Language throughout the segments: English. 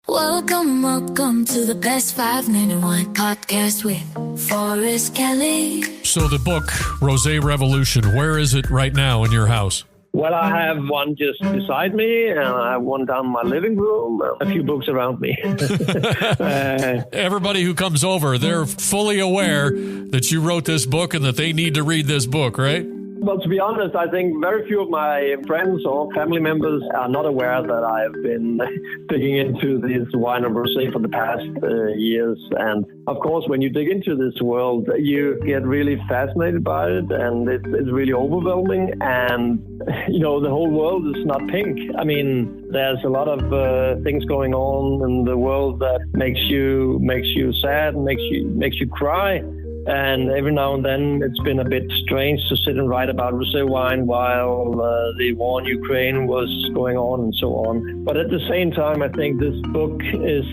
Welcome to the Best 5 Men in Wine podcast with Forrest Kelly. So the book, Rosé Revolution, where is it right now in your house? Well, I have one just beside me, and I have one down in my living room, a few books around me. Everybody who comes over, they're fully aware that you wrote this book and that they need to read this book, right? Well, to be honest, I think very few of my friends or family members are not aware that I've been digging into this wine and rosé for the past years. And of course, when you dig into this world, you get really fascinated by it, and it's really overwhelming. And, you know, the whole world is not pink. I mean, there's a lot of things going on in the world that makes you sad, makes you cry. And every now and then it's been a bit strange to sit and write about rosé wine while the war in Ukraine was going on and so on. But at the same time, I think this book is,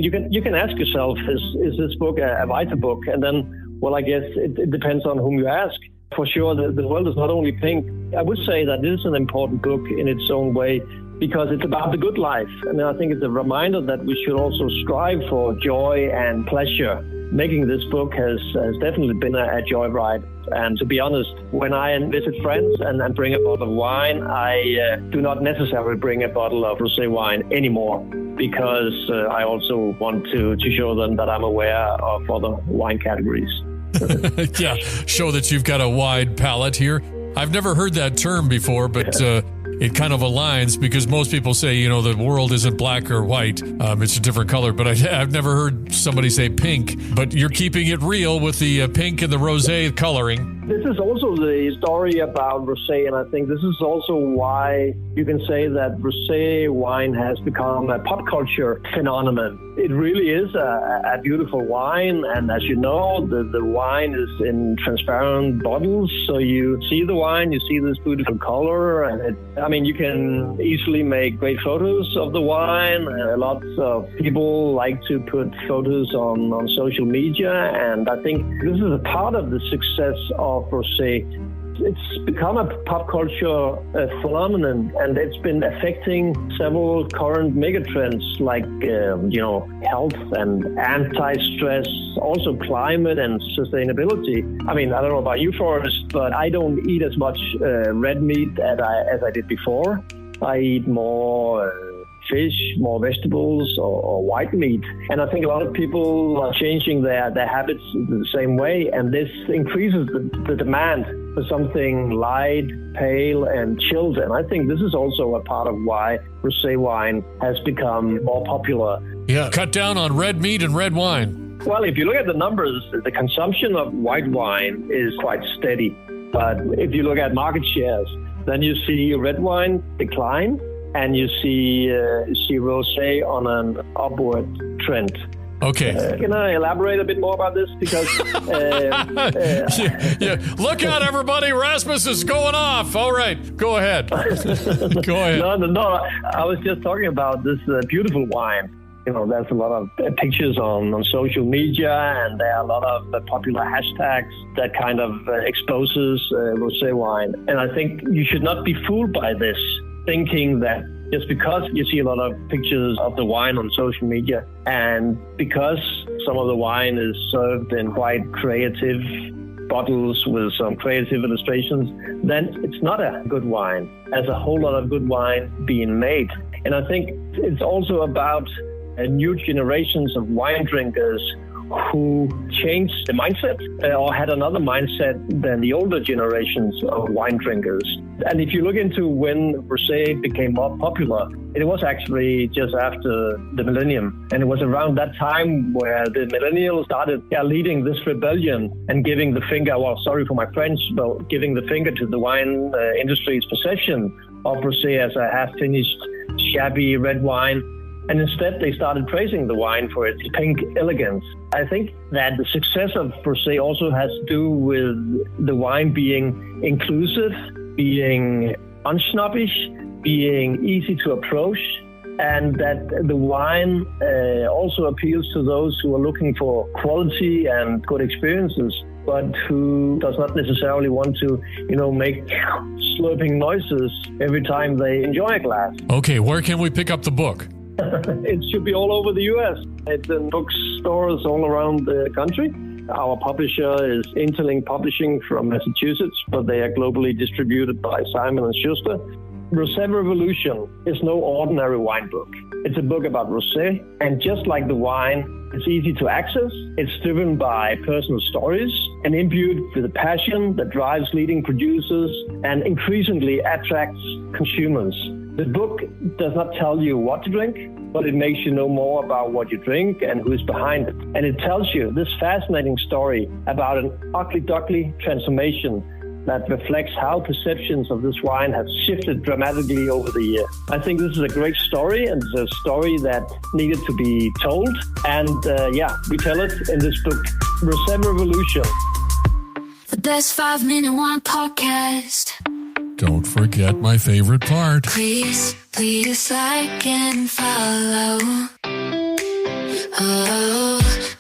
you can ask yourself, is this book a writer book? And then, well, I guess it depends on whom you ask. For sure, the world is not only pink. I would say that it is an important book in its own way, because it's about the good life. And I think it's a reminder that we should also strive for joy and pleasure. Making this book has definitely been a joyride. And to be honest, when I visit friends and bring a bottle of wine, I do not necessarily bring a bottle of rosé wine anymore, because I also want to show them that I'm aware of other wine categories. Yeah, show that you've got a wide palette here. I've never heard that term before, but it kind of aligns, because most people say, you know, the world isn't black or white. It's a different color. But I've never heard somebody say pink. But you're keeping it real with the pink and the rosé coloring. This is also the story about rosé, and I think this is also why you can say that rosé wine has become a pop culture phenomenon. It really is a beautiful wine, and as you know, the wine is in transparent bottles, so you see the wine, you see this beautiful color, and you can easily make great photos of the wine. Lots of people like to put photos on social media, and I think this is a part of the success of rosé. It's become a pop culture phenomenon, and it's been affecting several current megatrends like, health and anti-stress, also climate and sustainability. I mean, I don't know about you, Forrest, but I don't eat as much red meat as I did before. I eat more fish, more vegetables, or white meat. And I think a lot of people are changing their habits the same way, and this increases the demand for something light, pale, and chilled. And I think this is also a part of why rosé wine has become more popular. Yeah, cut down on red meat and red wine. Well, if you look at the numbers, the consumption of white wine is quite steady. But if you look at market shares, then you see red wine decline, and you see rosé on an upward trend. Okay. Can I elaborate a bit more about this? Because yeah. Look out, everybody! Rasmus is going off. All right, go ahead. Go ahead. No. I was just talking about this beautiful wine. You know, there's a lot of pictures on social media, and there are a lot of popular hashtags that kind of exposes rosé wine. And I think you should not be fooled by this, thinking that just because you see a lot of pictures of the wine on social media, and because some of the wine is served in quite creative bottles with some creative illustrations, then it's not a good wine. There's a whole lot of good wine being made. And I think it's also about new generations of wine drinkers who changed the mindset or had another mindset than the older generations of wine drinkers. And if you look into when rosé became more popular, it was actually just after the millennium. And it was around that time where the millennials started leading this rebellion and giving the finger, well, sorry for my French, but giving the finger to the wine industry's possession of rosé as a half-finished, shabby red wine. And instead, they started praising the wine for its pink elegance. I think that the success of rosé also has to do with the wine being inclusive, being unsnobbish, being easy to approach, and that the wine also appeals to those who are looking for quality and good experiences, but who does not necessarily want to, make slurping noises every time they enjoy a glass. Okay, where can we pick up the book? It should be all over the U.S. It's in bookstores all around the country. Our publisher is Interlink Publishing from Massachusetts, but they are globally distributed by Simon & Schuster. Rosé Revolution is no ordinary wine book. It's a book about rosé, and just like the wine, it's easy to access. It's driven by personal stories and imbued with a passion that drives leading producers and increasingly attracts consumers. The book does not tell you what to drink, but it makes you know more about what you drink and who is behind it. And it tells you this fascinating story about an ugly-duckly transformation that reflects how perceptions of this wine have shifted dramatically over the year. I think this is a great story, and it's a story that needed to be told. And we tell it in this book, Rosé Revolution. The best 5-minute wine podcast. Don't forget my favorite part. Please like and follow. Oh.